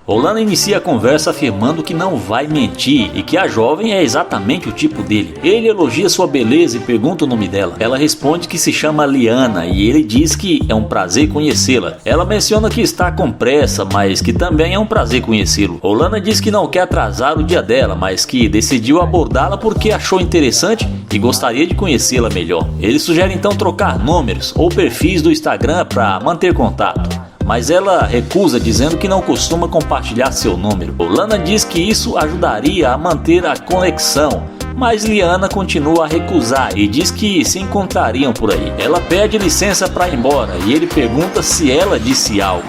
Rolana inicia a conversa afirmando que não vai mentir e que a jovem é exatamente o tipo dele. Ele elogia sua beleza e pergunta o nome dela. Ela responde que se chama Liana e ele diz que é um prazer conhecê-la. Ela menciona que está com pressa, mas que também é um prazer conhecê-lo. Rolana diz que não quer atrasar o dia dela, mas que decidiu abordá-la porque achou interessante e gostaria de conhecê-la melhor. Ele sugere então trocar números ou perfis do Instagram para manter contato, mas ela recusa, dizendo que não costuma compartilhar seu número. Rolana diz que isso ajudaria a manter a conexão, mas Liana continua a recusar e diz que se encontrariam por aí. Ela pede licença para ir embora e ele pergunta se ela disse algo.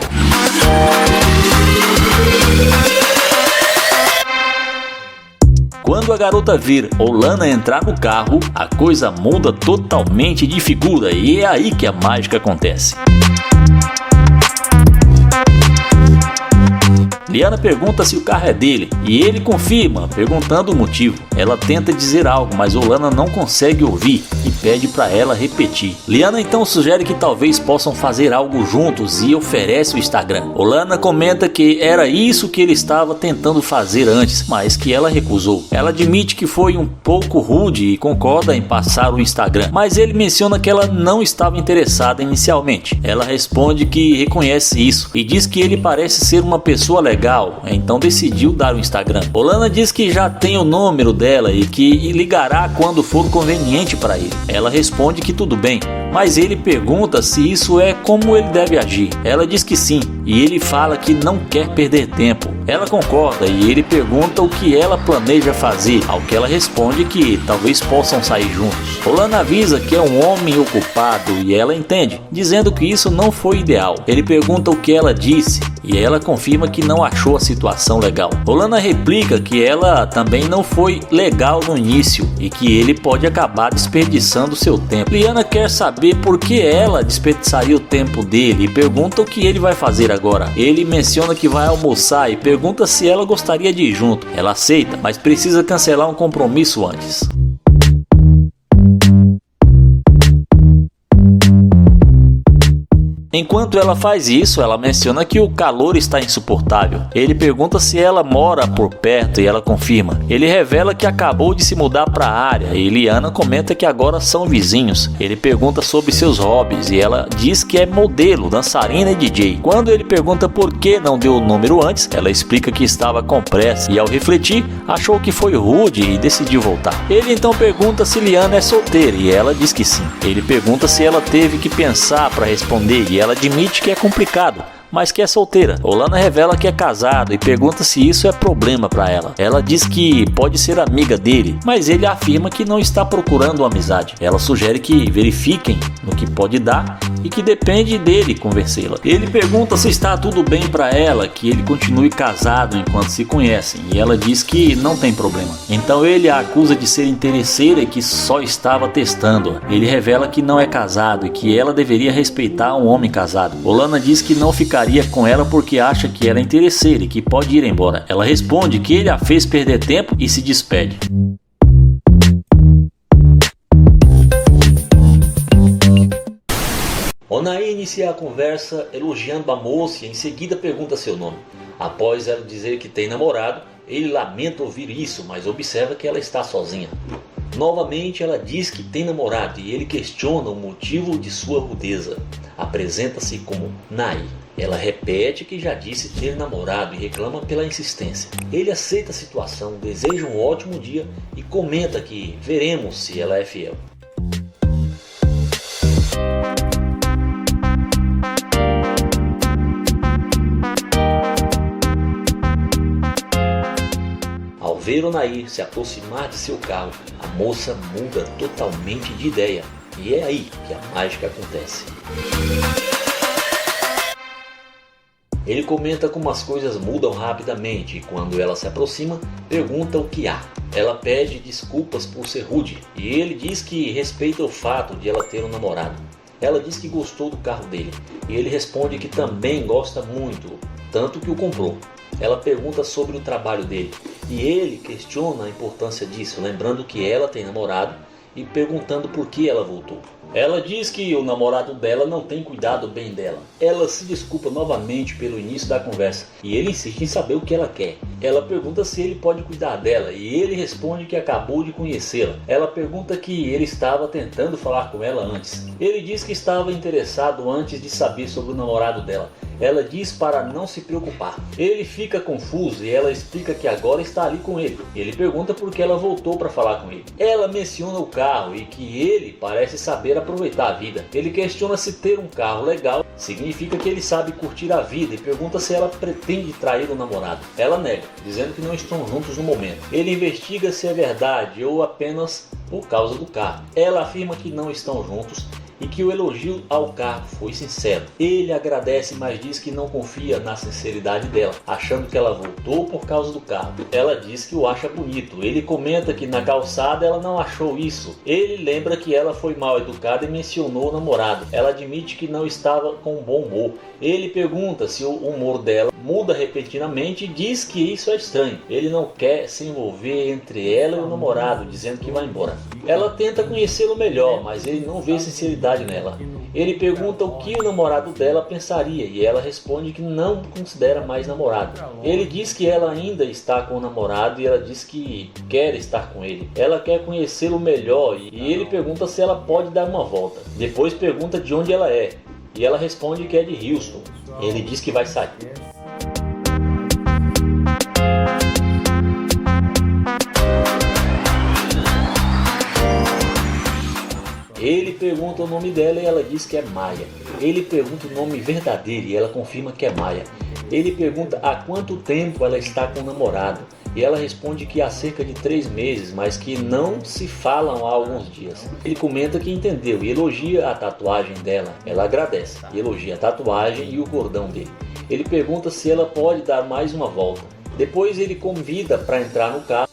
Quando a garota vir Rolana entrar no carro, a coisa muda totalmente de figura e é aí que a mágica acontece. Liana pergunta se o carro é dele e ele confirma, perguntando o motivo. Ela tenta dizer algo, mas Rolana não consegue ouvir e pede para ela repetir. Liana então sugere que talvez possam fazer algo juntos e oferece o Instagram. Rolana comenta que era isso que ele estava tentando fazer antes, mas que ela recusou. Ela admite que foi um pouco rude e concorda em passar o Instagram, mas ele menciona que ela não estava interessada inicialmente. Ela responde que reconhece isso e diz que ele parece ser uma pessoa legal, então decidiu dar o Instagram. Rolana diz que já tem o número dela e que ligará quando for conveniente para ele. Ela responde que tudo bem, mas ele pergunta se isso é como ele deve agir. Ela diz que sim, e ele fala que não quer perder tempo. Ela concorda e ele pergunta o que ela planeja fazer, ao que ela responde que talvez possam sair juntos. Rolana avisa que é um homem ocupado e ela entende, dizendo que isso não foi ideal. Ele pergunta o que ela disse e ela confirma que não achou a situação legal. Rolana replica que ela também não foi legal no início e que ele pode acabar desperdiçando seu tempo. Liana quer saber por que ela desperdiçaria o tempo dele e pergunta o que ele vai fazer agora. Ele menciona que vai almoçar e pergunta se ela gostaria de ir junto. Ela aceita, mas precisa cancelar um compromisso antes. Enquanto ela faz isso, ela menciona que o calor está insuportável. Ele pergunta se ela mora por perto e ela confirma. Ele revela que acabou de se mudar para a área e Liana comenta que agora são vizinhos. Ele pergunta sobre seus hobbies e ela diz que é modelo, dançarina e DJ. Quando ele pergunta por que não deu o número antes, ela explica que estava com pressa e ao refletir, achou que foi rude e decidiu voltar. Ele então pergunta se Liana é solteira e ela diz que sim. Ele pergunta se ela teve que pensar para responder e ela admite que é complicado, mas que é solteira. Rolana revela que é casado e pergunta se isso é problema para ela. Ela diz que pode ser amiga dele, mas ele afirma que não está procurando uma amizade. Ela sugere que verifiquem no que pode dar e que depende dele convencê-la. Ele pergunta se está tudo bem para ela, que ele continue casado enquanto se conhecem, e ela diz que não tem problema. Então ele a acusa de ser interesseira e que só estava testando. Ele revela que não é casado e que ela deveria respeitar um homem casado. Rolana diz que não ficaria com ela porque acha que ela é interesseira e que pode ir embora. Ela responde que ele a fez perder tempo e se despede. Onaí inicia a conversa elogiando a moça e em seguida pergunta seu nome. Após ela dizer que tem namorado, ele lamenta ouvir isso, mas observa que ela está sozinha. Novamente ela diz que tem namorado e ele questiona o motivo de sua rudeza. Apresenta-se como Nai. Ela repete que já disse ter namorado e reclama pela insistência. Ele aceita a situação, deseja um ótimo dia e comenta que veremos se ela é fiel. Ao ver Onaí se aproximar de seu carro, a moça muda totalmente de ideia. E é aí que a mágica acontece. Ele comenta como as coisas mudam rapidamente e quando ela se aproxima, pergunta o que há. Ela pede desculpas por ser rude e ele diz que respeita o fato de ela ter um namorado. Ela diz que gostou do carro dele e ele responde que também gosta muito, tanto que o comprou. Ela pergunta sobre o trabalho dele e ele questiona a importância disso, lembrando que ela tem namorado e perguntando por que ela voltou. Ela diz que o namorado dela não tem cuidado bem dela. Ela se desculpa novamente pelo início da conversa e ele insiste em saber o que ela quer. Ela pergunta se ele pode cuidar dela e ele responde que acabou de conhecê-la. Ela pergunta que ele estava tentando falar com ela antes. Ele diz que estava interessado antes de saber sobre o namorado dela. Ela diz para não se preocupar. Ele fica confuso e ela explica que agora está ali com ele. Ele pergunta por que ela voltou para falar com ele. Ela menciona o carro e que ele parece saber aproveitar a vida. Ele questiona se ter um carro legal significa que ele sabe curtir a vida e pergunta se ela pretende trair o namorado. Ela nega, dizendo que não estão juntos no momento. Ele investiga se é verdade ou apenas por causa do carro. Ela afirma que não estão juntos e que o elogio ao carro foi sincero. Ele agradece, mas diz que não confia na sinceridade dela, achando que ela voltou por causa do carro. Ela diz que o acha bonito. Ele comenta que na calçada ela não achou isso. Ele lembra que ela foi mal educada e mencionou o namorado. Ela admite que não estava com bom humor. Ele pergunta se o humor dela muda repentinamente e diz que isso é estranho. Ele não quer se envolver entre ela e o namorado, dizendo que vai embora. Ela tenta conhecê-lo melhor, mas ele não vê sinceridade nela. Ele pergunta o que o namorado dela pensaria e ela responde que não considera mais namorado. Ele diz que ela ainda está com o namorado e ela diz que quer estar com ele. Ela quer conhecê-lo melhor e ele pergunta se ela pode dar uma volta. Depois pergunta de onde ela é e ela responde que é de Houston. Ele diz que vai sair. Ele pergunta o nome dela e ela diz que é Maia. Ele pergunta o nome verdadeiro e ela confirma que é Maia. Ele pergunta há quanto tempo ela está com o namorado e ela responde que há cerca de 3 meses, mas que não se falam há alguns dias. Ele comenta que entendeu e elogia a tatuagem dela. Ela agradece e elogia a tatuagem e o cordão dele. Ele pergunta se ela pode dar mais uma volta. Depois ele convida para entrar no carro.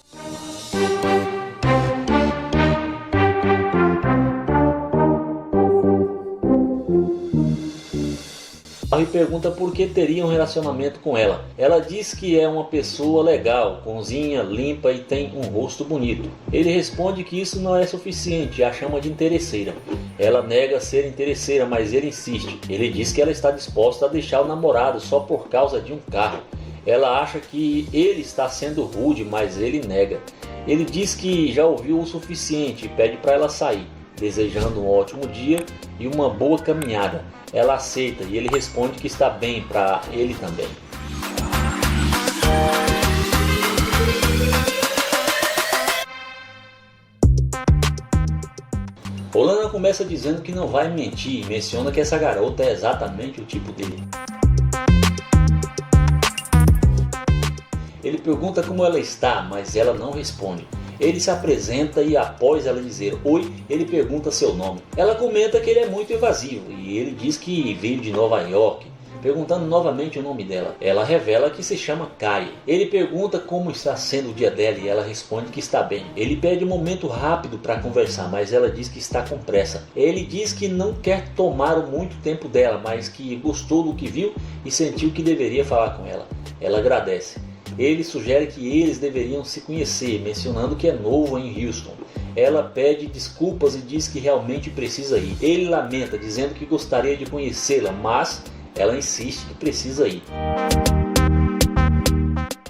E pergunta por que teria um relacionamento com ela. Ela diz que é uma pessoa legal, cozinha, limpa e tem um rosto bonito. Ele responde que isso não é suficiente e a chama de interesseira. Ela nega ser interesseira, mas ele insiste. Ele diz que ela está disposta a deixar o namorado só por causa de um carro. Ela acha que ele está sendo rude, mas ele nega. Ele diz que já ouviu o suficiente e pede para ela sair, desejando um ótimo dia e uma boa caminhada. Ela aceita e ele responde que está bem para ele também. Olana começa dizendo que não vai mentir e menciona que essa garota é exatamente o tipo dele. Ele pergunta como ela está, mas ela não responde. Ele se apresenta e após ela dizer oi, ele pergunta seu nome. Ela comenta que ele é muito evasivo e ele diz que veio de Nova York, perguntando novamente o nome dela. Ela revela que se chama Kai. Ele pergunta como está sendo o dia dela e ela responde que está bem. Ele pede um momento rápido para conversar, mas ela diz que está com pressa. Ele diz que não quer tomar muito tempo dela, mas que gostou do que viu e sentiu que deveria falar com ela. Ela agradece. Ele sugere que eles deveriam se conhecer, mencionando que é novo em Houston. Ela pede desculpas e diz que realmente precisa ir. Ele lamenta, dizendo que gostaria de conhecê-la, mas ela insiste que precisa ir.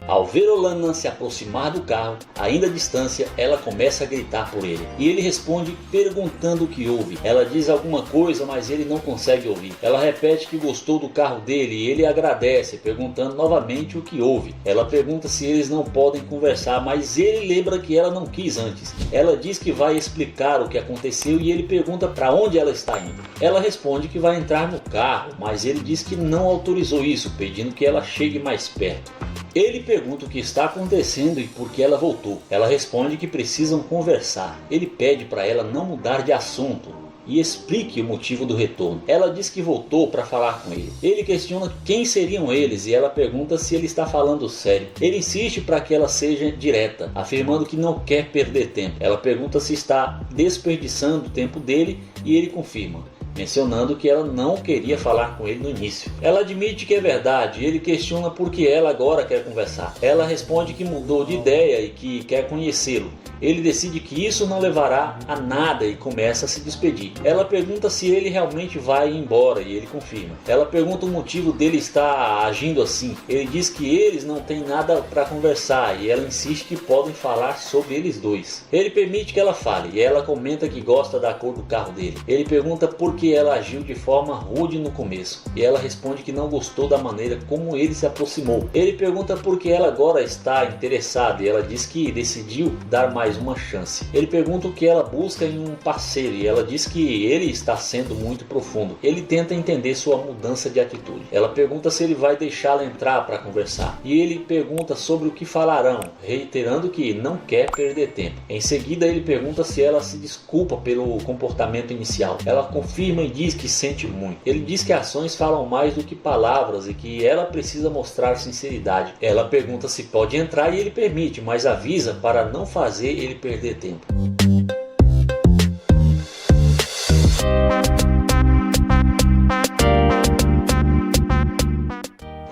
Ao ver Olana se aproximar do carro, ainda à distância, ela começa a gritar por ele. E ele responde perguntando o que houve. Ela diz alguma coisa, mas ele não consegue ouvir. Ela repete que gostou do carro dele e ele agradece, perguntando novamente o que houve. Ela pergunta se eles não podem conversar, mas ele lembra que ela não quis antes. Ela diz que vai explicar o que aconteceu e ele pergunta para onde ela está indo. Ela responde que vai entrar no carro, mas ele diz que não autorizou isso, pedindo que ela chegue mais perto. Ele pergunta o que está acontecendo e por que ela voltou. Ela responde que precisam conversar. Ele pede para ela não mudar de assunto e explique o motivo do retorno. Ela diz que voltou para falar com ele. Ele questiona quem seriam eles e ela pergunta se ele está falando sério. Ele insiste para que ela seja direta, afirmando que não quer perder tempo. Ela pergunta se está desperdiçando o tempo dele e ele confirma. mencionando que ela não queria falar com ele no início. Ela admite que é verdade e ele questiona por que ela agora quer conversar. Ela responde que mudou de ideia e que quer conhecê-lo. Ele decide que isso não levará a nada e começa a se despedir. Ela pergunta se ele realmente vai embora e ele confirma. Ela pergunta o motivo dele estar agindo assim. Ele diz que eles não têm nada para conversar e ela insiste que podem falar sobre eles dois. Ele permite que ela fale e ela comenta que gosta da cor do carro dele. Ele pergunta por que ela agiu de forma rude no começo e ela responde que não gostou da maneira como ele se aproximou. Ele pergunta por que ela agora está interessada e ela diz que decidiu dar mais uma chance. Ele pergunta o que ela busca em um parceiro e ela diz que ele está sendo muito profundo. Ele tenta entender sua mudança de atitude. Ela pergunta se ele vai deixá-la entrar para conversar e ele pergunta sobre o que falarão, reiterando que não quer perder tempo. Em seguida ele pergunta se ela se desculpa pelo comportamento inicial. Ela confirma e diz que sente muito. Ele diz que ações falam mais do que palavras e que ela precisa mostrar sinceridade. Ela pergunta se pode entrar e ele permite, mas avisa para não fazer ele perder tempo.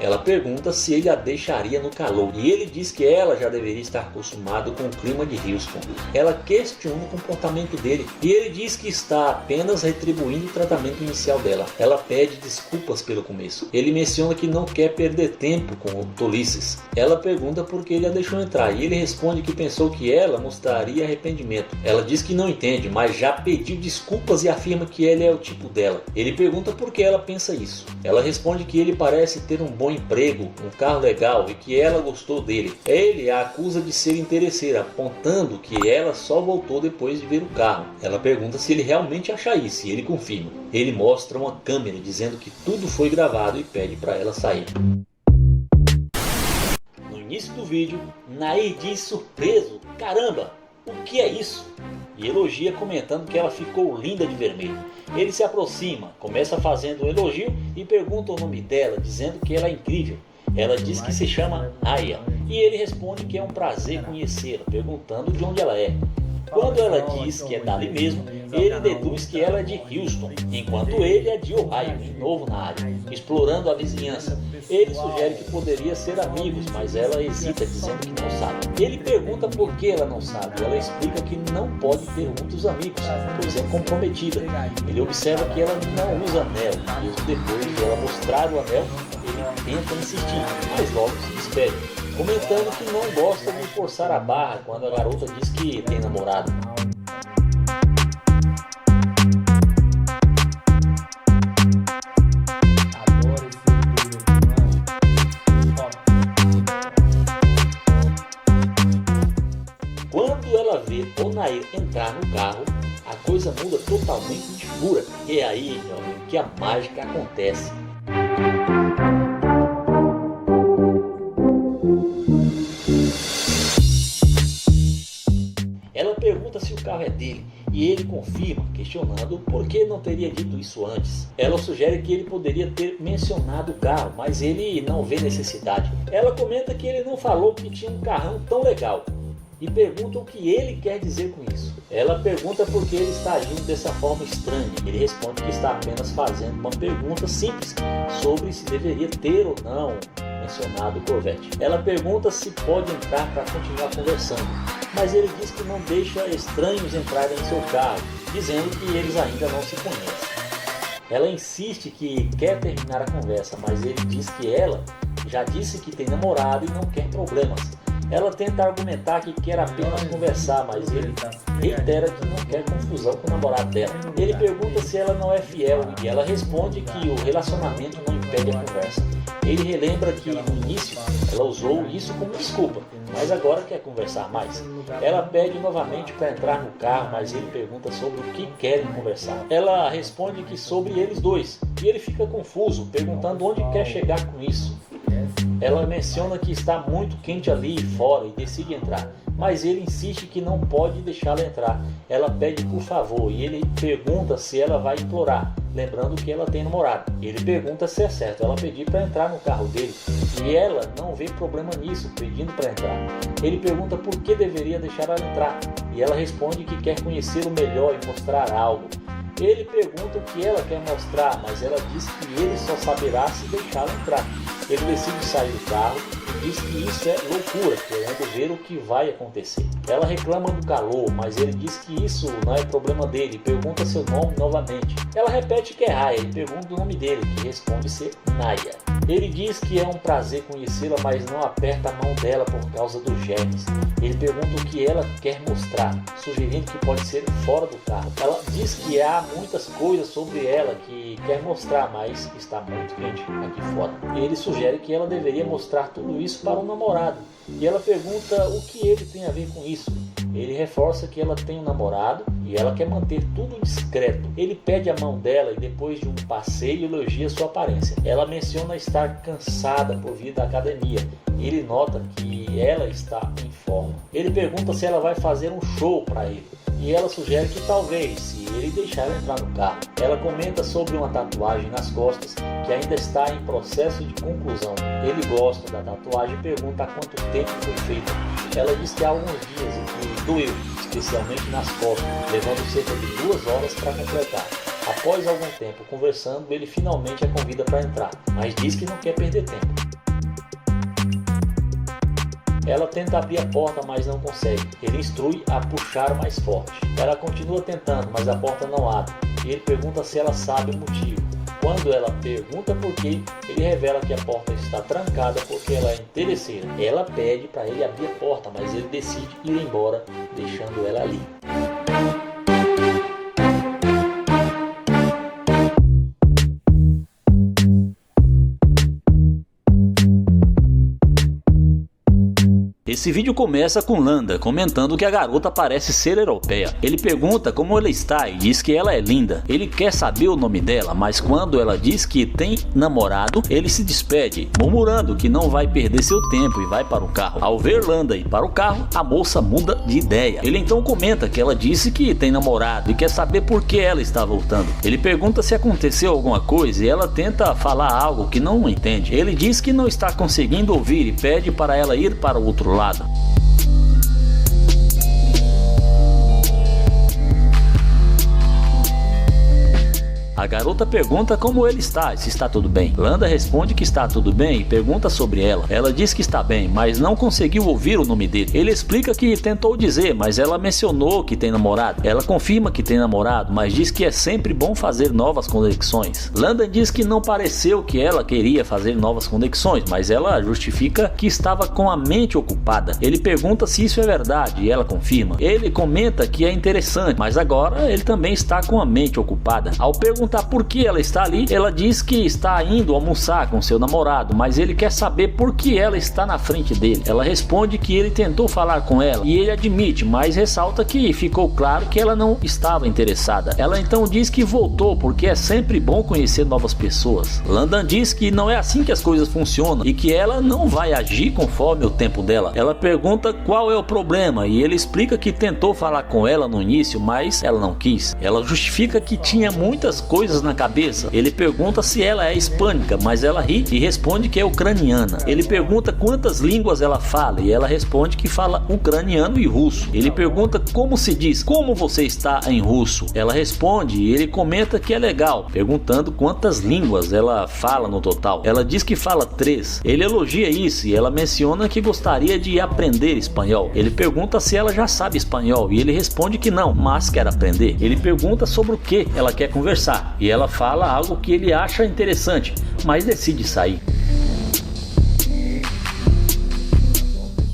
Ela pergunta se ele a deixaria no calor e ele diz que ela já deveria estar acostumado com o clima de Houston. Ela questiona o comportamento dele e ele diz que está apenas retribuindo o tratamento inicial dela. Ela pede desculpas pelo começo. Ele menciona que não quer perder tempo com tolices. Ela pergunta por que ele a deixou entrar e ele responde que pensou que ela mostraria arrependimento. Ela diz que não entende, mas já pediu desculpas e afirma que ele é o tipo dela. Ele pergunta por que ela pensa isso. Ela responde que ele parece ter um bom emprego, um carro legal e que ela gostou dele. Ele a acusa de ser interesseira, apontando que ela só voltou depois de ver o carro. Ela pergunta se ele realmente acha isso e ele confirma. Ele mostra uma câmera dizendo que tudo foi gravado e pede para ela sair. No início do vídeo, Nair diz surpreso: "Caramba, o que é isso?" E elogia comentando que ela ficou linda de vermelho. Ele se aproxima, começa fazendo um elogio e pergunta o nome dela, dizendo que ela é incrível. Ela diz que se chama Aya e ele responde que é um prazer conhecê-la, perguntando de onde ela é. Quando ela diz que é dali mesmo, ele deduz que ela é de Houston, enquanto ele é de Ohio, de novo na área, explorando a vizinhança. Ele sugere que poderia ser amigos, mas ela hesita, dizendo que não sabe. Ele pergunta por que ela não sabe. Ela explica que não pode ter muitos amigos, pois é comprometida. Ele observa que ela não usa anel, e mesmo depois de ela mostrar o anel, ele tenta insistir, mas logo se despede, comentando que não gosta de forçar a barra quando a garota diz que tem namorado. Quando ela vê Onair entrar no carro, a coisa muda totalmente de figura. E é aí, meu amigo, que a mágica acontece. Ela pergunta se o carro é dele e ele confirma, questionando por que não teria dito isso antes. Ela sugere que ele poderia ter mencionado o carro, mas ele não vê necessidade. Ela comenta que ele não falou que tinha um carrão tão legal e pergunta o que ele quer dizer com isso. Ela pergunta por que ele está agindo dessa forma estranha. Ele responde que está apenas fazendo uma pergunta simples sobre se deveria ter ou não mencionado o Corvette. Ela pergunta se pode entrar para continuar conversando, mas ele diz que não deixa estranhos entrarem em seu carro, dizendo que eles ainda não se conhecem. Ela insiste que quer terminar a conversa, mas ele diz que ela já disse que tem namorado e não quer problemas. Ela tenta argumentar que quer apenas conversar, mas ele reitera que não quer confusão com o namorado dela. Ele pergunta se ela não é fiel e ela responde que o relacionamento não impede a conversa. Ele relembra que no início ela usou isso como desculpa, mas agora quer conversar mais. Ela pede novamente para entrar no carro, mas ele pergunta sobre o que querem conversar. Ela responde que sobre eles dois, e ele fica confuso, perguntando onde quer chegar com isso. Ela menciona que está muito quente ali fora e decide entrar, mas ele insiste que não pode deixá-la entrar. Ela pede por favor e ele pergunta se ela vai implorar, lembrando que ela tem namorado. Ele pergunta se é certo ela pedir para entrar no carro dele e ela não vê problema nisso, pedindo para entrar. Ele pergunta por que deveria deixar ela entrar e ela responde que quer conhecê-lo melhor e mostrar algo. Ele pergunta o que ela quer mostrar, mas ela diz que ele só saberá se deixá-la entrar. Ele decide sair do carro e diz que isso é loucura, querendo ver o que vai acontecer. Ela reclama do calor, mas ele diz que isso não é problema dele e pergunta seu nome novamente. Ela repete que é Raya e pergunta o nome dele, que responde ser Naya. Ele diz que é um prazer conhecê-la, mas não aperta a mão dela por causa dos germes. Ele pergunta o que ela quer mostrar, sugerindo que pode ser fora do carro. Ela diz que há muitas coisas sobre ela que quer mostrar, mas está muito quente aqui fora. Ele sugere que ela deveria mostrar tudo isso para um namorado. E ela pergunta o que ele tem a ver com isso. Ele reforça que ela tem um namorado e ela quer manter tudo discreto. Ele pede a mão dela e depois de um passeio elogia sua aparência. Ela menciona estar cansada por vir da academia. Ele nota que ela está em forma. Ele pergunta se ela vai fazer um show para ele. E ela sugere que talvez, se ele deixar ela entrar no carro. Ela comenta sobre uma tatuagem nas costas que ainda está em processo de conclusão. Ele gosta da tatuagem e pergunta há quanto tempo foi feita. Ela diz que há alguns dias e que doeu, especialmente nas costas, levando cerca de 2 horas para completar. Após algum tempo conversando, ele finalmente a convida para entrar, mas diz que não quer perder tempo. Ela tenta abrir a porta, mas não consegue. Ele instrui a puxar mais forte. Ela continua tentando, mas a porta não abre. E ele pergunta se ela sabe o motivo. Quando ela pergunta por quê, ele revela que a porta está trancada porque ela é interesseira. Ela pede para ele abrir a porta, mas ele decide ir embora, deixando ela ali. Esse vídeo começa com Landa comentando que a garota parece ser europeia. Ele pergunta como ela está e diz que ela é linda. Ele quer saber o nome dela, mas quando ela diz que tem namorado, ele se despede, murmurando que não vai perder seu tempo e vai para o carro. Ao ver Landa ir para o carro, a moça muda de ideia. Ele então comenta que ela disse que tem namorado e quer saber por que ela está voltando. Ele pergunta se aconteceu alguma coisa e ela tenta falar algo que não entende. Ele diz que não está conseguindo ouvir e pede para ela ir para o outro lado. A garota pergunta como ele está e se está tudo bem. Landa responde que está tudo bem e pergunta sobre ela. Ela diz que está bem, mas não conseguiu ouvir o nome dele. Ele explica que tentou dizer, mas ela mencionou que tem namorado. Ela confirma que tem namorado, mas diz que é sempre bom fazer novas conexões. Landa diz que não pareceu que ela queria fazer novas conexões, mas ela justifica que estava com a mente ocupada. Ele pergunta se isso é verdade e ela confirma. Ele comenta que é interessante, mas agora ele também está com a mente ocupada. Ao perguntar por que ela está ali, ela diz que está indo almoçar com seu namorado, mas ele quer saber por que ela está na frente dele. Ela responde que ele tentou falar com ela e ele admite, mas ressalta que ficou claro que ela não estava interessada. Ela então diz que voltou porque é sempre bom conhecer novas pessoas. Landa diz que não é assim que as coisas funcionam e que ela não vai agir conforme o tempo dela. Ela pergunta qual é o problema e ele explica que tentou falar com ela no início, mas ela não quis. Ela justifica que tinha muitas coisas na cabeça. Ele pergunta se ela é hispânica, mas ela ri e responde que é ucraniana. Ele pergunta quantas línguas ela fala e ela responde que fala ucraniano e russo. Ele pergunta como se diz, como você está em russo? Ela responde e ele comenta que é legal, perguntando quantas línguas ela fala no total. Ela diz que fala 3. Ele elogia isso e ela menciona que gostaria de aprender espanhol. Ele pergunta se ela já sabe espanhol e ele responde que não, mas quer aprender. Ele pergunta sobre o que ela quer conversar e ela fala algo que ele acha interessante, mas decide sair.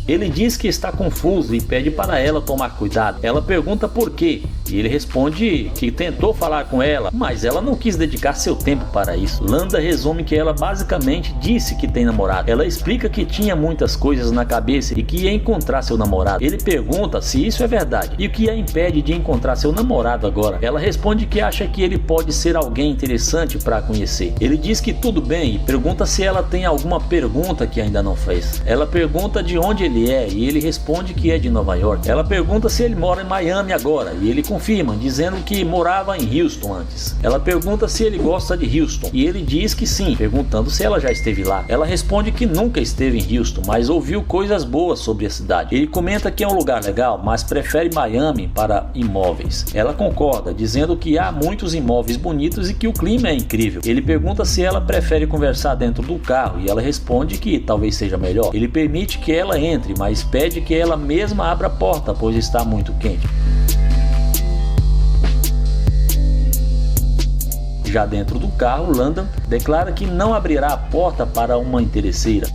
Ele diz que está confuso e pede para ela tomar cuidado. Ela pergunta por quê e ele responde que tentou falar com ela, mas ela não quis dedicar seu tempo para isso. Landa resume que ela basicamente disse que tem namorado. Ela explica que tinha muitas coisas na cabeça e que ia encontrar seu namorado. Ele pergunta se isso é verdade e o que a impede de encontrar seu namorado agora. Ela responde que acha que ele pode ser alguém interessante para conhecer. Ele diz que tudo bem e pergunta se ela tem alguma pergunta que ainda não fez. Ela pergunta de onde ele é e ele responde que é de Nova York. Ela pergunta se ele mora em Miami agora e ele confirma, dizendo que morava em Houston antes. Ela pergunta se ele gosta de Houston e ele diz que sim, perguntando se ela já esteve lá. Ela responde que nunca esteve em Houston, mas ouviu coisas boas sobre a cidade. Ele comenta que é um lugar legal, mas prefere Miami para imóveis. Ela concorda, dizendo que há muitos imóveis bonitos e que o clima é incrível. Ele pergunta se ela prefere conversar dentro do carro e ela responde que talvez seja melhor. Ele permite que ela entre, mas pede que ela mesma abra a porta, pois está muito quente. Já dentro do carro, Landon declara que não abrirá a porta para uma interesseira.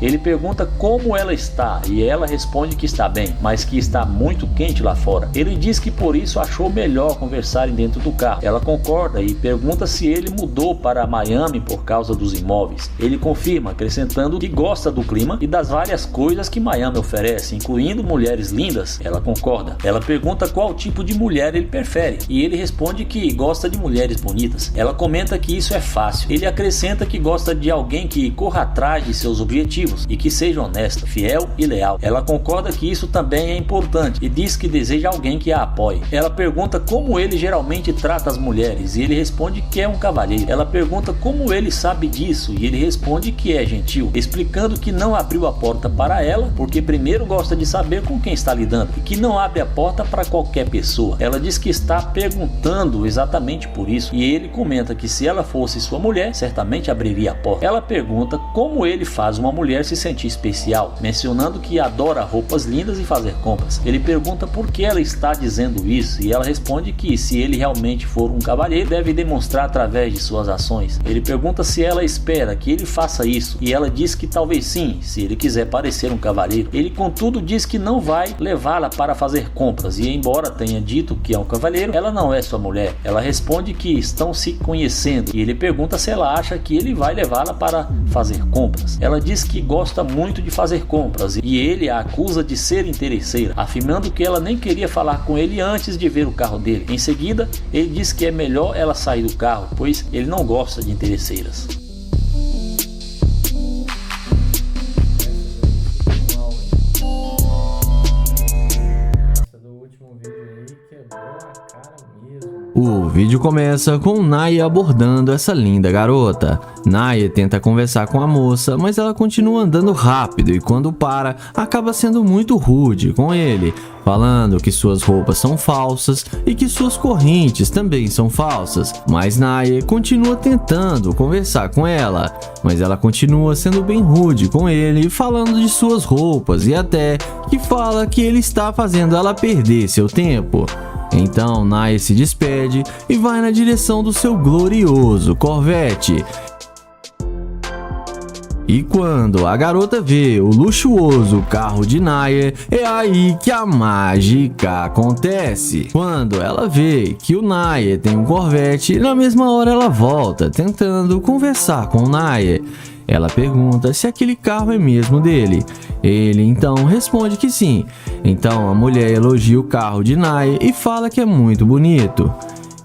Ele pergunta como ela está e ela responde que está bem, mas que está muito quente lá fora. Ele diz que por isso achou melhor conversarem dentro do carro. Ela concorda e pergunta se ele mudou para Miami por causa dos imóveis. Ele confirma, acrescentando que gosta do clima e das várias coisas que Miami oferece, incluindo mulheres lindas. Ela concorda. Ela pergunta qual tipo de mulher ele prefere e ele responde que gosta de mulheres bonitas. Ela comenta que isso é fácil. Ele acrescenta que gosta de alguém que corra atrás de seus objetivos e que seja honesta, fiel e leal. Ela concorda que isso também é importante e diz que deseja alguém que a apoie. Ela pergunta como ele geralmente trata as mulheres e ele responde que é um cavalheiro. Ela pergunta como ele sabe disso e ele responde que é gentil, explicando que não abriu a porta para ela porque primeiro gosta de saber com quem está lidando e que não abre a porta para qualquer pessoa. Ela diz que está perguntando exatamente por isso e ele comenta que se ela fosse sua mulher, certamente abriria a porta. Ela pergunta como ele faz uma mulher se sentir especial, mencionando que adora roupas lindas e fazer compras. Ele pergunta por que ela está dizendo isso e ela responde que se ele realmente for um cavalheiro, deve demonstrar através de suas ações. Ele pergunta se ela espera que ele faça isso e ela diz que talvez sim, se ele quiser parecer um cavalheiro. Ele contudo diz que não vai levá-la para fazer compras e embora tenha dito que é um cavalheiro, ela não é sua mulher. Ela responde que estão se conhecendo e ele pergunta se ela acha que ele vai levá-la para fazer compras. Ela diz que gosta muito de fazer compras e ele a acusa de ser interesseira, afirmando que ela nem queria falar com ele antes de ver o carro dele. Em seguida, ele diz que é melhor ela sair do carro, pois ele não gosta de interesseiras. O vídeo começa com Naye abordando essa linda garota. Naye tenta conversar com a moça, mas ela continua andando rápido e quando para, acaba sendo muito rude com ele, falando que suas roupas são falsas e que suas correntes também são falsas. Mas Naye continua tentando conversar com ela, mas ela continua sendo bem rude com ele, falando de suas roupas e até que fala que ele está fazendo ela perder seu tempo. Então Naye se despede e vai na direção do seu glorioso Corvette. E quando a garota vê o luxuoso carro de Naye, é aí que a mágica acontece. Quando ela vê que o Naye tem um Corvette, na mesma hora ela volta, tentando conversar com o Naye. Ela pergunta se aquele carro é mesmo dele. Ele então responde que sim. Então a mulher elogia o carro de Naye e fala que é muito bonito.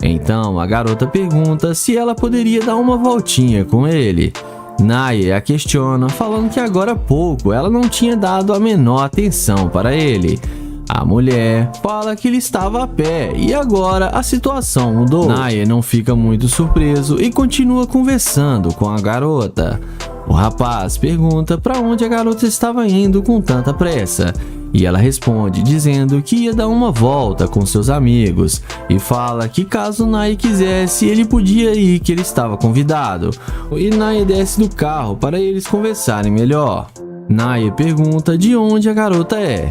Então a garota pergunta se ela poderia dar uma voltinha com ele. Naye a questiona, falando que agora há pouco ela não tinha dado a menor atenção para ele. A mulher fala que ele estava a pé e agora a situação mudou. Naye não fica muito surpreso e continua conversando com a garota. O rapaz pergunta para onde a garota estava indo com tanta pressa e ela responde dizendo que ia dar uma volta com seus amigos e fala que caso Naye quisesse ele podia ir, que ele estava convidado. E Naye desce do carro para eles conversarem melhor. Naye pergunta de onde a garota é.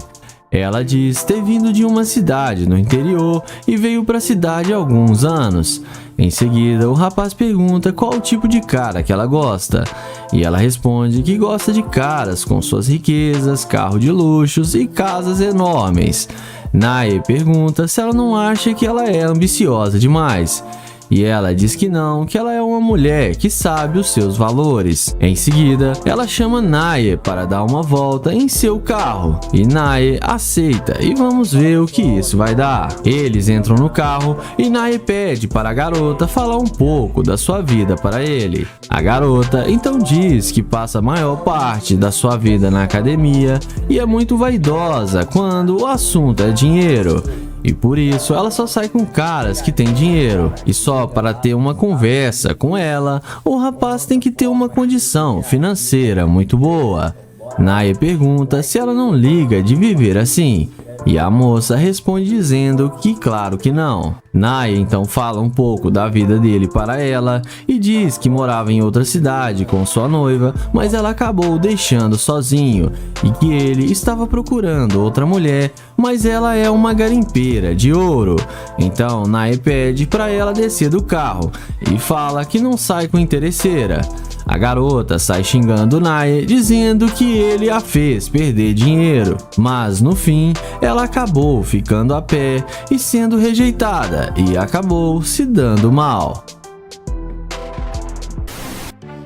Ela diz ter vindo de uma cidade no interior e veio para a cidade há alguns anos. Em seguida, o rapaz pergunta qual o tipo de cara que ela gosta. E ela responde que gosta de caras com suas riquezas, carro de luxos e casas enormes. Naye pergunta se ela não acha que ela é ambiciosa demais. e ela diz que não, que ela é uma mulher que sabe os seus valores. Em seguida, ela chama Naye para dar uma volta em seu carro e Naye aceita e vamos ver o que isso vai dar. Eles entram no carro e Naye pede para a garota falar um pouco da sua vida para ele. A garota então diz que passa a maior parte da sua vida na academia e é muito vaidosa quando o assunto é dinheiro. E por isso ela só sai com caras que têm dinheiro. E só para ter uma conversa com ela, o rapaz tem que ter uma condição financeira muito boa. Naye pergunta se ela não liga de viver assim. E a moça responde dizendo que claro que não. Naye então fala um pouco da vida dele para ela e diz que morava em outra cidade com sua noiva, mas ela acabou o deixando sozinho e que ele estava procurando outra mulher, mas ela é uma garimpeira de ouro. Então Naye pede para ela descer do carro e fala que não sai com interesseira. A garota sai xingando Naye, dizendo que ele a fez perder dinheiro, mas no fim ela acabou ficando a pé e sendo rejeitada e acabou se dando mal.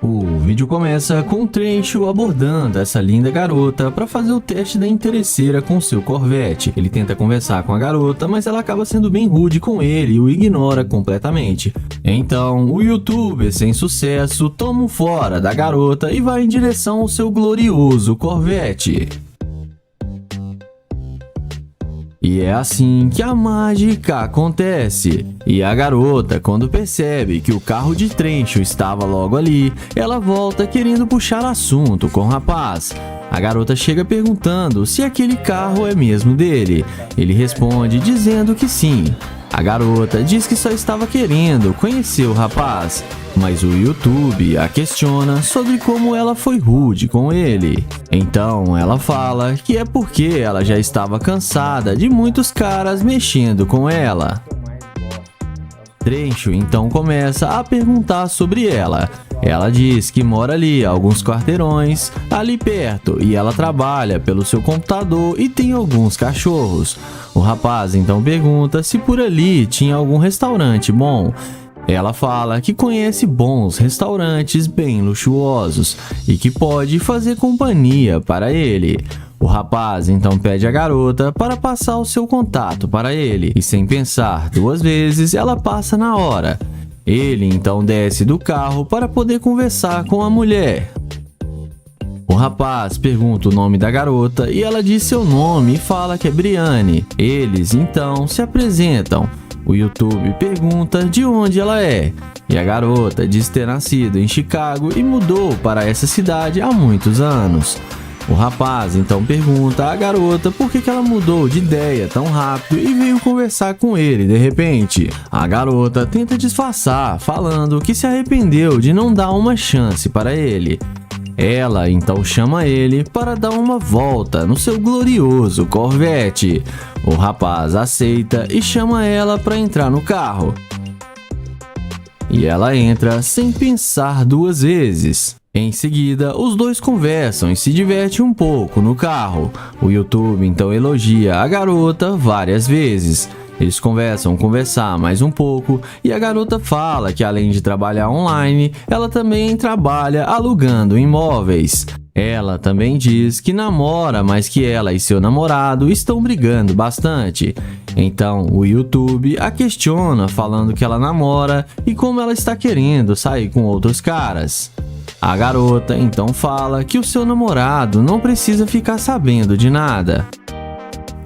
O vídeo começa com o Trencho abordando essa linda garota para fazer o teste da interesseira com seu Corvette. Ele tenta conversar com a garota, mas ela acaba sendo bem rude com ele e o ignora completamente. Então, o youtuber sem sucesso toma um fora da garota e vai em direção ao seu glorioso Corvette. E é assim que a mágica acontece. E a garota, quando percebe que o carro de Trencho estava logo ali, ela volta querendo puxar assunto com o rapaz. A garota chega perguntando se aquele carro é mesmo dele. Ele responde dizendo que sim. A garota diz que só estava querendo conhecer o rapaz, mas o YouTube a questiona sobre como ela foi rude com ele. Então ela fala que é porque ela já estava cansada de muitos caras mexendo com ela. Trencho então começa a perguntar sobre ela. Ela diz que mora ali a alguns quarteirões, ali perto, e ela trabalha pelo seu computador e tem alguns cachorros. O rapaz então pergunta se por ali tinha algum restaurante bom. Ela fala que conhece bons restaurantes bem luxuosos e que pode fazer companhia para ele. O rapaz então pede à garota para passar o seu contato para ele e sem pensar duas vezes ela passa na hora. Ele então desce do carro para poder conversar com a mulher. O rapaz pergunta o nome da garota e ela diz seu nome e fala que é Briane. Eles então se apresentam. O YouTube pergunta de onde ela é. E a garota diz ter nascido em Chicago e mudou para essa cidade há muitos anos. O rapaz então pergunta à garota por que ela mudou de ideia tão rápido e veio conversar com ele de repente. A garota tenta disfarçar, falando que se arrependeu de não dar uma chance para ele. Ela então chama ele para dar uma volta no seu glorioso Corvette. O rapaz aceita e chama ela para entrar no carro. E ela entra sem pensar duas vezes. Em seguida, os dois conversam e se divertem um pouco no carro. O YouTube então elogia a garota várias vezes. Eles conversar mais um pouco e a garota fala que além de trabalhar online, ela também trabalha alugando imóveis. Ela também diz que namora, mas que ela e seu namorado estão brigando bastante. Então o YouTube a questiona falando que ela namora e como ela está querendo sair com outros caras. A garota então fala que o seu namorado não precisa ficar sabendo de nada.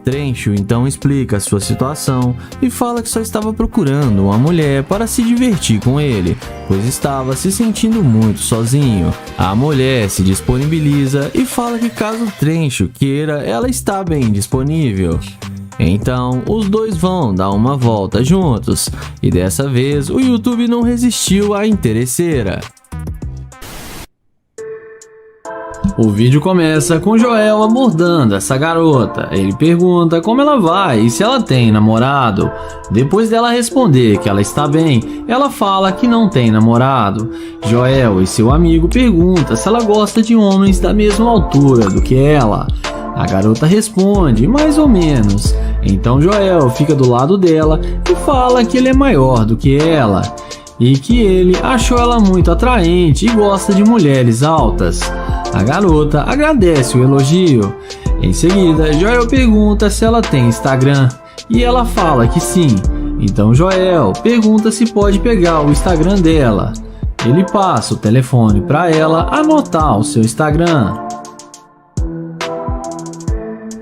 Trencho então explica sua situação e fala que só estava procurando uma mulher para se divertir com ele, pois estava se sentindo muito sozinho. A mulher se disponibiliza e fala que caso Trencho queira, ela está bem disponível. Então, os dois vão dar uma volta juntos, e dessa vez o YouTube não resistiu à interesseira. O vídeo começa com Joel abordando essa garota. Ele pergunta como ela vai e se ela tem namorado. Depois dela responder que ela está bem, ela fala que não tem namorado. Joel e seu amigo perguntam se ela gosta de homens da mesma altura do que ela. A garota responde, mais ou menos. Então Joel fica do lado dela e fala que ele é maior do que ela e que ele achou ela muito atraente e gosta de mulheres altas. A garota agradece o elogio. Em seguida, Joel pergunta se ela tem Instagram e ela fala que sim. Então Joel pergunta se pode pegar o Instagram dela. Ele passa o telefone para ela anotar o seu Instagram.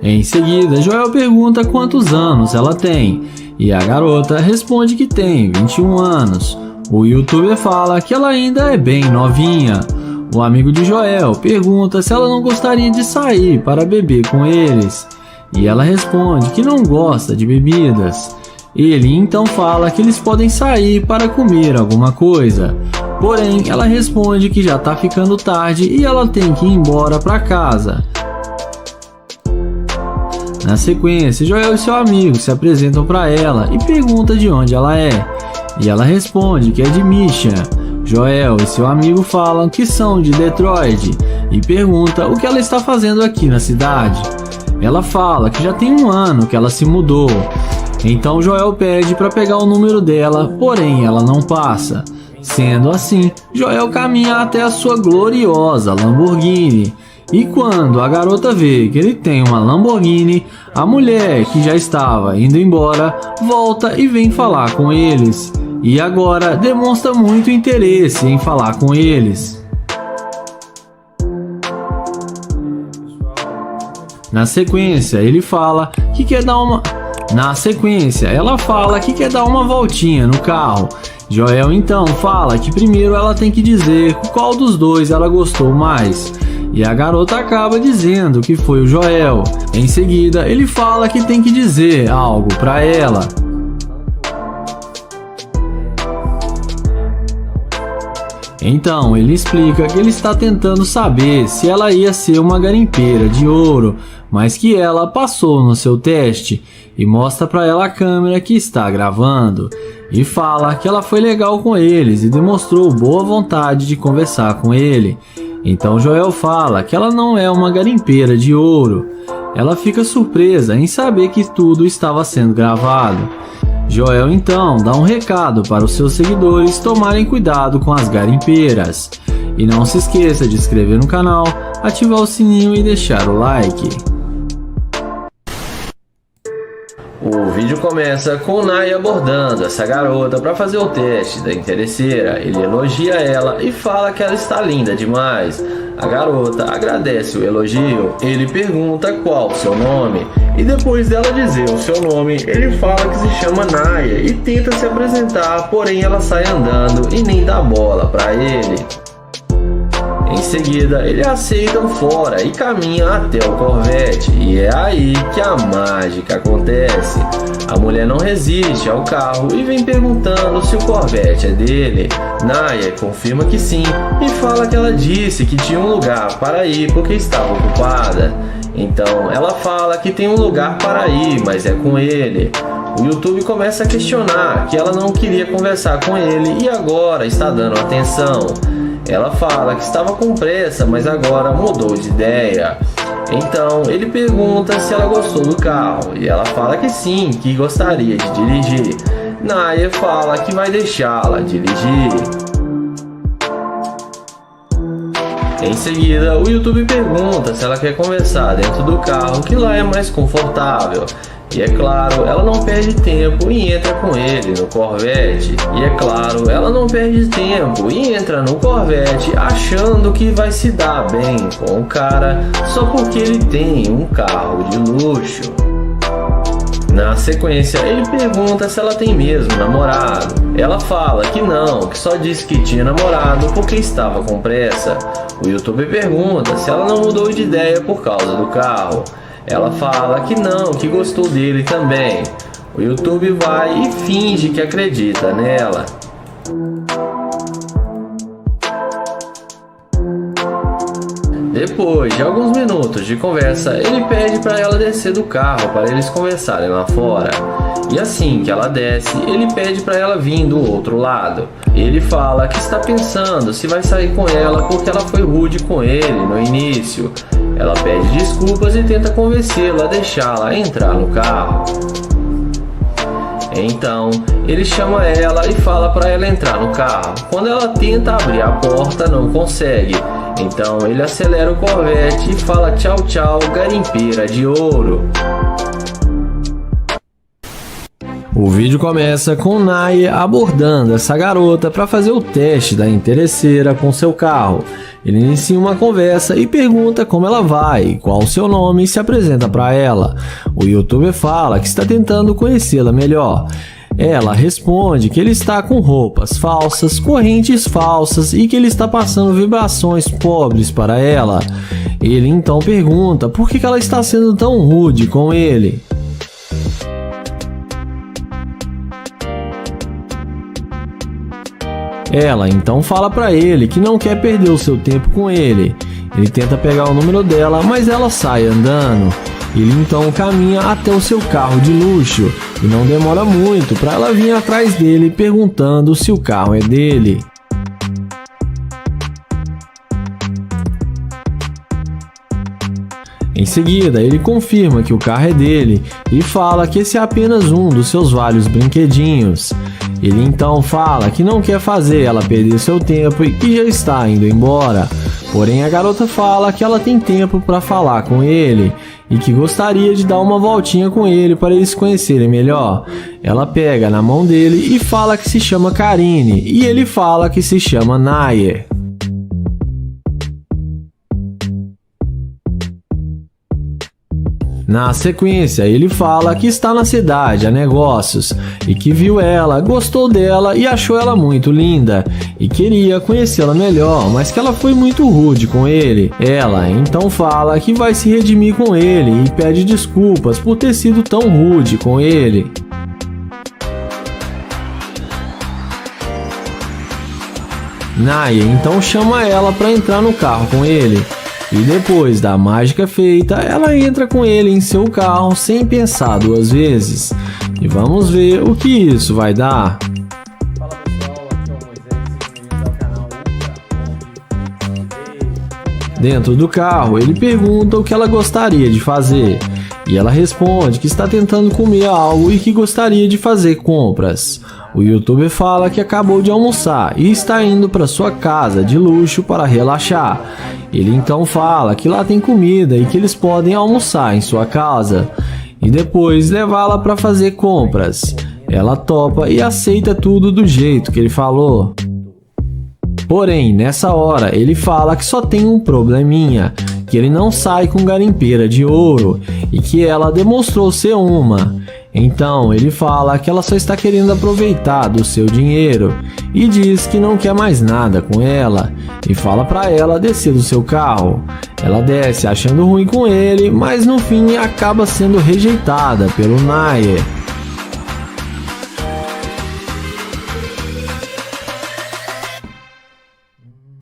Em seguida, Joel pergunta quantos anos ela tem e a garota responde que tem 21 anos. O youtuber fala que ela ainda é bem novinha. O amigo de Joel pergunta se ela não gostaria de sair para beber com eles e ela responde que não gosta de bebidas. Ele então fala que eles podem sair para comer alguma coisa. Porém, ela responde que já tá ficando tarde e ela tem que ir embora para casa. Na sequência, Joel e seu amigo se apresentam para ela e perguntam de onde ela é. E ela responde que é de Michigan. Joel e seu amigo falam que são de Detroit e pergunta o que ela está fazendo aqui na cidade. Ela fala que já tem um ano que ela se mudou. Então Joel pede para pegar o número dela, porém ela não passa. Sendo assim, Joel caminha até a sua gloriosa Lamborghini. E quando a garota vê que ele tem uma Lamborghini, a mulher que já estava indo embora volta e vem falar com eles. E agora demonstra muito interesse em falar com eles. Na sequência, ela fala que quer dar uma voltinha no carro. Joel então fala que primeiro ela tem que dizer qual dos dois ela gostou mais. E a garota acaba dizendo que foi o Joel. Em seguida, ele fala que tem que dizer algo para ela. Então ele explica que ele está tentando saber se ela ia ser uma garimpeira de ouro, mas que ela passou no seu teste e mostra para ela a câmera que está gravando e fala que ela foi legal com eles e demonstrou boa vontade de conversar com ele. Então Joel fala que ela não é uma garimpeira de ouro. Ela fica surpresa em saber que tudo estava sendo gravado. Joel então dá um recado para os seus seguidores tomarem cuidado com as garimpeiras. E não se esqueça de se inscrever no canal, ativar o sininho e deixar o like. O vídeo começa com o Naya abordando essa garota para fazer o teste da interesseira. Ele elogia ela e fala que ela está linda demais. A garota agradece o elogio. Ele pergunta qual o seu nome e depois dela dizer o seu nome, ele fala que se chama Naya e tenta se apresentar, porém ela sai andando e nem dá bola para ele. Em seguida, ele aceita fora e caminha até o Corvette, e é aí que a mágica acontece. A mulher não resiste ao carro e vem perguntando se o Corvette é dele. Naya confirma que sim e fala que ela disse que tinha um lugar para ir porque estava ocupada. Então ela fala que tem um lugar para ir, mas é com ele. O YouTube começa a questionar que ela não queria conversar com ele e agora está dando atenção. Ela fala que estava com pressa, mas agora mudou de ideia. Então ele pergunta se ela gostou do carro e ela fala que sim, que gostaria de dirigir. Naya fala que vai deixá-la dirigir. Em seguida, o YouTube pergunta se ela quer conversar dentro do carro, que lá é mais confortável. E é claro, ela não perde tempo e entra com ele no Corvette. E é claro, ela não perde tempo e entra no Corvette achando que vai se dar bem com o cara só porque ele tem um carro de luxo. Na sequência, ele pergunta se ela tem mesmo namorado. Ela fala que não, que só disse que tinha namorado porque estava com pressa. O YouTube pergunta se ela não mudou de ideia por causa do carro. Ela fala que não, que gostou dele também. O YouTube vai e finge que acredita nela. Depois de alguns minutos de conversa, ele pede para ela descer do carro para eles conversarem lá fora. E assim que ela desce, ele pede para ela vir do outro lado. Ele fala que está pensando se vai sair com ela porque ela foi rude com ele no início. Ela pede desculpas e tenta convencê-la a deixá-la entrar no carro. Então, ele chama ela e fala para ela entrar no carro. Quando ela tenta abrir a porta, não consegue. Então, ele acelera o Corvette e fala tchau tchau, garimpeira de ouro. O vídeo começa com Naye abordando essa garota para fazer o teste da interesseira com seu carro. Ele inicia uma conversa e pergunta como ela vai, qual o seu nome e se apresenta para ela. O youtuber fala que está tentando conhecê-la melhor. Ela responde que ele está com roupas falsas, correntes falsas e que ele está passando vibrações pobres para ela. Ele então pergunta por que ela está sendo tão rude com ele. Ela então fala para ele que não quer perder o seu tempo com ele. Ele tenta pegar o número dela, mas ela sai andando. Ele então caminha até o seu carro de luxo e não demora muito para ela vir atrás dele perguntando se o carro é dele. Em seguida, ele confirma que o carro é dele e fala que esse é apenas um dos seus vários brinquedinhos. Ele então fala que não quer fazer ela perder seu tempo e que já está indo embora. Porém, a garota fala que ela tem tempo para falar com ele e que gostaria de dar uma voltinha com ele para eles se conhecerem melhor. Ela pega na mão dele e fala que se chama Karine e ele fala que se chama Naye. Na sequência, ele fala que está na cidade a negócios e que viu ela, gostou dela e achou ela muito linda e queria conhecê-la melhor, mas que ela foi muito rude com ele. Ela então fala que vai se redimir com ele e pede desculpas por ter sido tão rude com ele. Naye então chama ela para entrar no carro com ele. E depois da mágica feita, ela entra com ele em seu carro sem pensar duas vezes. E vamos ver o que isso vai dar. Fala pessoal, aqui é o Moisés, bem-vindo ao canal Ultra. Dentro do carro, ele pergunta o que ela gostaria de fazer. E ela responde que está tentando comer algo e que gostaria de fazer compras. O youtuber fala que acabou de almoçar e está indo para sua casa de luxo para relaxar. Ele então fala que lá tem comida e que eles podem almoçar em sua casa e depois levá-la para fazer compras. Ela topa e aceita tudo do jeito que ele falou. Porém, nessa hora, ele fala que só tem um probleminha, que ele não sai com garimpeira de ouro e que ela demonstrou ser uma. Então ele fala que ela só está querendo aproveitar do seu dinheiro e diz que não quer mais nada com ela e fala para ela descer do seu carro. Ela desce achando ruim com ele, mas no fim acaba sendo rejeitada pelo Naye.